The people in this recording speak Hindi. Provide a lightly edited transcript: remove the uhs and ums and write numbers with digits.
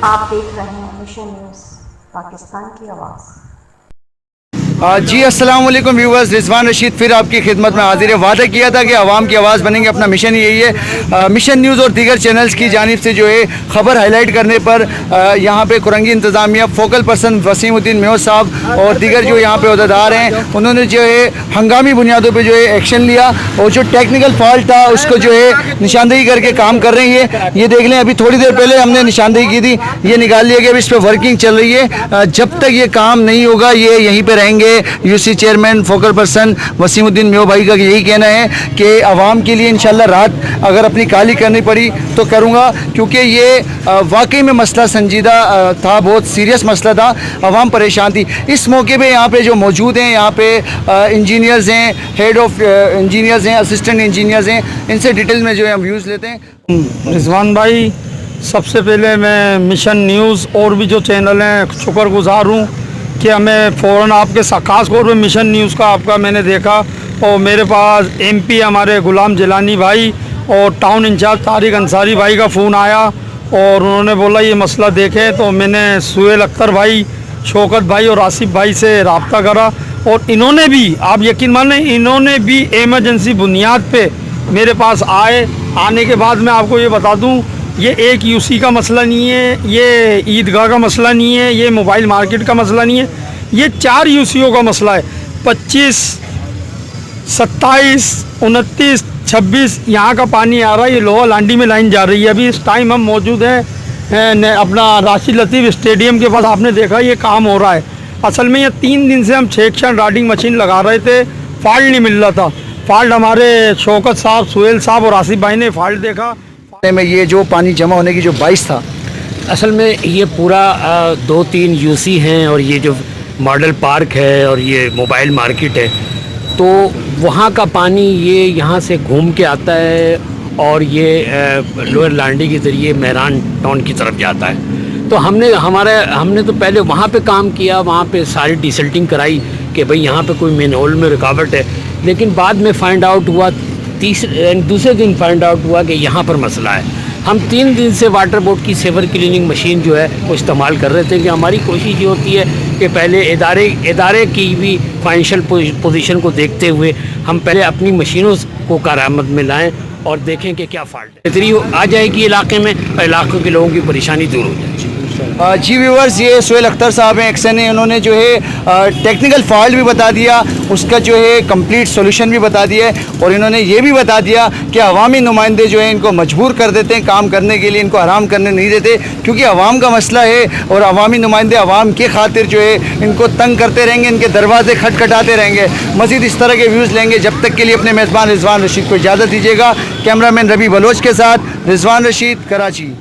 आप देख रहे हैं मिशन न्यूज़, पाकिस्तान की आवाज़। जी अस्सलाम वालेकुम व्यूवर्स, रिजवान रशीद फिर आपकी खिदमत में हाजिर है। वादा किया था कि आवाम की आवाज़ बनेंगे, अपना मिशन यही है। मिशन न्यूज़ और दीगर चैनल्स की जानिब से जो है ख़बर हाईलाइट करने पर यहाँ पे कुरंगी इंतज़ामिया फोकल पर्सन वसीमुद्दीन मेयर साहब और दीगर जो यहाँ पे अहदेदार हैं, उन्होंने जो है हंगामी बुनियादों पर जो है एक्शन लिया और जो टेक्निकल फॉल्ट था उसको जो है निशानदेही करके काम कर रही है। ये देख लें, अभी थोड़ी देर पहले हमने निशानदेही की थी, ये निकाल लिया गया, अभी इस पर वर्किंग चल रही है। जब तक ये काम नहीं होगा ये यहीं पर रहेंगे। UC chairman focal person Waseemuddin mayor भाई का यही कहना है कि आवाम के लिए इंशाल्लाह रात अगर अपनी काली करनी पड़ी तो करूँगा, क्योंकि ये वाकई में मसला संजीदा था, बहुत सीरियस मसला था, आवाम परेशान थी। इस मौके पे यहाँ पे जो मौजूद हैं, यहाँ पे इंजीनियर्स हैं, हेड ऑफ इंजीनियर्स हैं, असिस्टेंट इंजीनियर्स हैं, इनसे डिटेल में जो है हम व्यूज़ लेते हैं। रिजवान भाई, सबसे पहले मैं मिशन न्यूज़ और भी जो चैनल हैं शुक्रगुजार हूँ कि हमें फ़ौरन आपके खास तौर पर मिशन न्यूज़ का आपका मैंने देखा और मेरे पास एमपी हमारे गुलाम जिलानी भाई और टाउन इंचार्ज तारिक अंसारी भाई का फ़ोन आया और उन्होंने बोला ये मसला देखें, तो मैंने सुहेल अख्तर भाई, शौकत भाई और आसिफ भाई से रब्ता करा और इन्होंने भी, आप यकीन माने, इन्होंने भी एमरजेंसी बुनियाद पे मेरे पास आने के बाद मैं आपको ये बता दूं, ये एक यूसी का मसला नहीं है, ये ईदगाह का मसला नहीं है, ये मोबाइल मार्केट का मसला नहीं है, ये 4 यूसीओ का मसला है। 25, 27, 29, 26 यहाँ का पानी आ रहा है, ये लोहा लांडी में लाइन जा रही है। अभी इस टाइम हम मौजूद हैं अपना राशिद लतीफ़ स्टेडियम के पास, आपने देखा ये काम हो रहा है। असल में ये 3 दिन से हम सेक्शन राडिंग मशीन लगा रहे थे, फॉल्ट नहीं मिल रहा था। फॉल्ट हमारे शौकत साहब, सुहेल साहब और आसिफ भाई ने फॉल्ट देखा में ये जो पानी जमा होने की जो बाइस था, असल में ये पूरा 2-3 यूसी हैं और ये जो मॉडल पार्क है और ये मोबाइल मार्केट है, तो वहाँ का पानी ये यहाँ से घूम के आता है और ये लोअर लांडी के ज़रिए मेहरान टाउन की तरफ जाता है। तो हमने तो पहले वहाँ पे काम किया, वहाँ पे सारी डिसल्टिंग कराई कि भाई यहाँ पे कोई मेनहोल में रुकावट है, लेकिन बाद में फाइंड आउट हुआ, दूसरे दिन फाइंड आउट हुआ कि यहाँ पर मसला है। हम 3 दिन से वाटर बोर्ड की सेवर क्लीनिंग मशीन जो है वो इस्तेमाल कर रहे थे कि हमारी कोशिश ये होती है कि पहले इदारे की भी फाइनेंशियल पोजीशन को देखते हुए हम पहले अपनी मशीनों को कारआमद में लाएं और देखें कि क्या फॉल्ट है, बेहतरी आ जाएगी इलाके में और इलाकों के लोगों की परेशानी दूर हो जाएगी। जी व्यूवर्स, ये सुहेल अख्तर साहब हैं, एक्सन है, उन्होंने जो है टेक्निकल फॉल्ट भी बता दिया, उसका जो है कंप्लीट सॉल्यूशन भी बता दिया है और इन्होंने ये भी बता दिया कि अवामी नुमाइंदे जो है इनको मजबूर कर देते हैं काम करने के लिए, इनको आराम करने नहीं देते, क्योंकि अवाम का मसला है और अवामी नुमाइंदे अवाम के खातिर जो है इनको तंग करते रहेंगे, इनके दरवाजे खटखटाते रहेंगे। मज़ीद इस तरह के व्यूज़ लेंगे, जब तक के लिए अपने मेज़बान रिजवान रशीद को इजाज़त दीजिएगा। कैमरामैन रवि बलोच के साथ रिजवान रशीद, कराची।